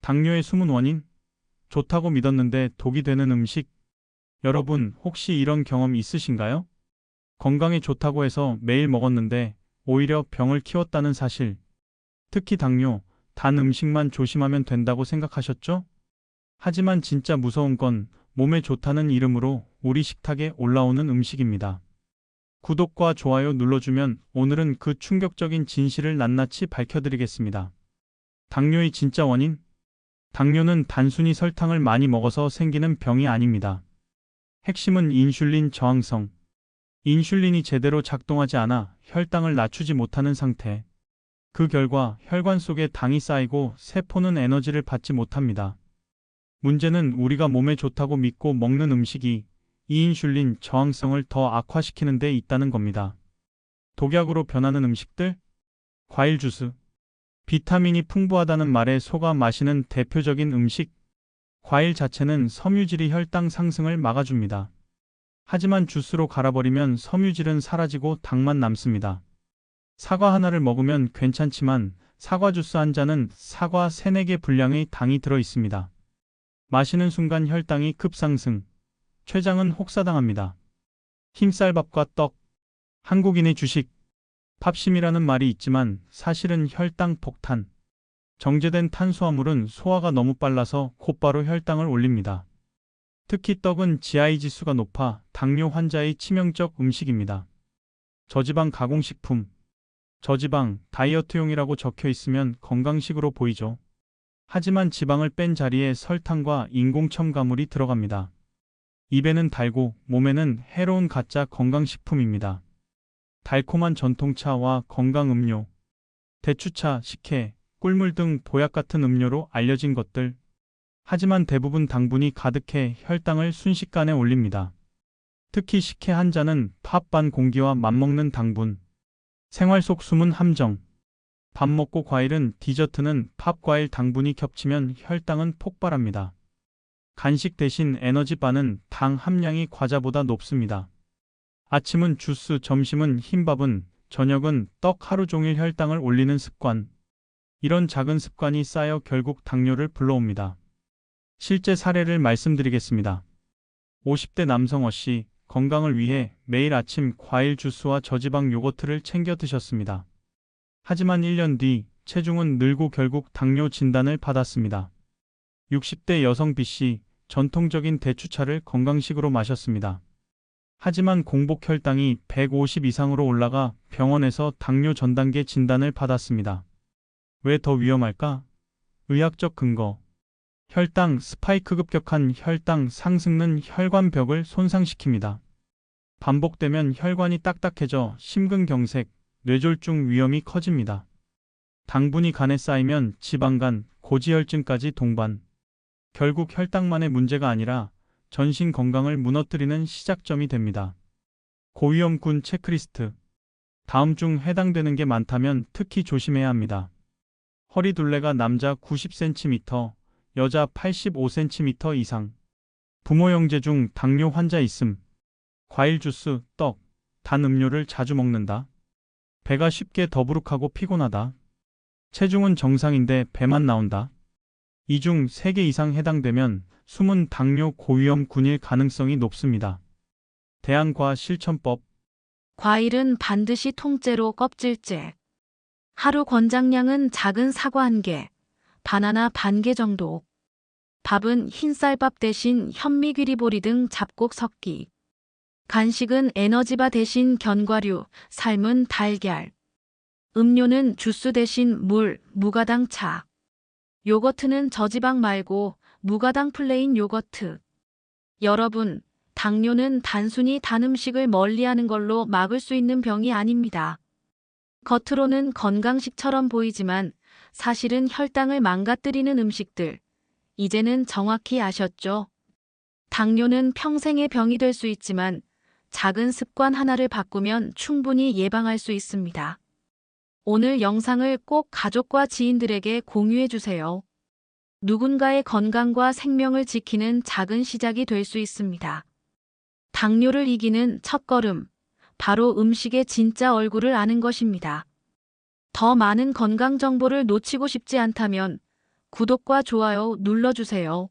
당뇨의 숨은 원인? 좋다고 믿었는데 독이 되는 음식? 여러분, 혹시 이런 경험 있으신가요? 건강에 좋다고 해서 매일 먹었는데 오히려 병을 키웠다는 사실. 특히 당뇨, 단 음식만 조심하면 된다고 생각하셨죠? 하지만 진짜 무서운 건 몸에 좋다는 이름으로 우리 식탁에 올라오는 음식입니다. 구독과 좋아요 눌러주면 오늘은 그 충격적인 진실을 낱낱이 밝혀드리겠습니다. 당뇨의 진짜 원인? 당뇨는 단순히 설탕을 많이 먹어서 생기는 병이 아닙니다. 핵심은 인슐린 저항성. 인슐린이 제대로 작동하지 않아 혈당을 낮추지 못하는 상태. 그 결과 혈관 속에 당이 쌓이고 세포는 에너지를 받지 못합니다. 문제는 우리가 몸에 좋다고 믿고 먹는 음식이 이 인슐린 저항성을 더 악화시키는 데 있다는 겁니다. 독약으로 변하는 음식들? 과일 주스. 비타민이 풍부하다는 말에 속아 마시는 대표적인 음식. 과일 자체는 섬유질이 혈당 상승을 막아줍니다. 하지만 주스로 갈아버리면 섬유질은 사라지고 당만 남습니다. 사과 하나를 먹으면 괜찮지만 사과 주스 한 잔은 사과 3, 4개 분량의 당이 들어 있습니다. 마시는 순간 혈당이 급상승. 췌장은 혹사당합니다. 흰쌀밥과 떡. 한국인의 주식. 팝심이라는 말이 있지만 사실은 혈당 폭탄. 정제된 탄수화물은 소화가 너무 빨라서 곧바로 혈당을 올립니다. 특히 떡은 GI 지수가 높아 당뇨 환자의 치명적 음식입니다. 저지방 가공식품. 저지방, 다이어트용이라고 적혀 있으면 건강식으로 보이죠. 하지만 지방을 뺀 자리에 설탕과 인공 첨가물이 들어갑니다. 입에는 달고 몸에는 해로운 가짜 건강식품입니다. 달콤한 전통차와 건강음료, 대추차, 식혜, 꿀물 등 보약 같은 음료로 알려진 것들. 하지만 대부분 당분이 가득해 혈당을 순식간에 올립니다. 특히 식혜 한 잔은 밥 반 공기와 맞먹는 당분. 생활 속 숨은 함정. 밥 먹고 과일은 디저트는 밥 과일 당분이 겹치면 혈당은 폭발합니다. 간식 대신 에너지바는 당 함량이 과자보다 높습니다. 아침은 주스, 점심은 흰밥은, 저녁은 떡 하루 종일 혈당을 올리는 습관. 이런 작은 습관이 쌓여 결국 당뇨를 불러옵니다. 실제 사례를 말씀드리겠습니다. 50대 남성 어씨, 건강을 위해 매일 아침 과일 주스와 저지방 요거트를 챙겨 드셨습니다. 하지만 1년 뒤 체중은 늘고 결국 당뇨 진단을 받았습니다. 60대 여성 B씨, 전통적인 대추차를 건강식으로 마셨습니다. 하지만 공복 혈당이 150 이상으로 올라가 병원에서 당뇨 전단계 진단을 받았습니다. 왜 더 위험할까? 의학적 근거. 혈당 스파이크. 급격한 혈당 상승은 혈관벽을 손상시킵니다. 반복되면 혈관이 딱딱해져 심근경색, 뇌졸중 위험이 커집니다. 당분이 간에 쌓이면 지방간, 고지혈증까지 동반. 결국 혈당만의 문제가 아니라 전신 건강을 무너뜨리는 시작점이 됩니다. 고위험군 체크리스트. 다음 중 해당되는 게 많다면 특히 조심해야 합니다. 허리 둘레가 남자 90cm, 여자 85cm 이상. 부모 형제 중 당뇨 환자 있음. 과일 주스, 떡, 단 음료를 자주 먹는다. 배가 쉽게 더부룩하고 피곤하다. 체중은 정상인데 배만 나온다. 이 중 3개 이상 해당되면 숨은 당뇨 고위험군일 가능성이 높습니다. 대안과 실천법. 과일은 반드시 통째로 껍질째. 하루 권장량은 작은 사과 1개, 바나나 반 개 정도. 밥은 흰쌀밥 대신 현미귀리보리 등 잡곡 섞기. 간식은 에너지바 대신 견과류, 삶은 달걀. 음료는 주스 대신 물, 무가당 차. 요거트는 저지방 말고 무가당 플레인 요거트. 여러분, 당뇨는 단순히 단 음식을 멀리하는 걸로 막을 수 있는 병이 아닙니다. 겉으로는 건강식처럼 보이지만 사실은 혈당을 망가뜨리는 음식들. 이제는 정확히 아셨죠? 당뇨는 평생의 병이 될 수 있지만 작은 습관 하나를 바꾸면 충분히 예방할 수 있습니다. 오늘 영상을 꼭 가족과 지인들에게 공유해 주세요. 누군가의 건강과 생명을 지키는 작은 시작이 될 수 있습니다. 당뇨를 이기는 첫걸음, 바로 음식의 진짜 얼굴을 아는 것입니다. 더 많은 건강 정보를 놓치고 싶지 않다면 구독과 좋아요 눌러주세요.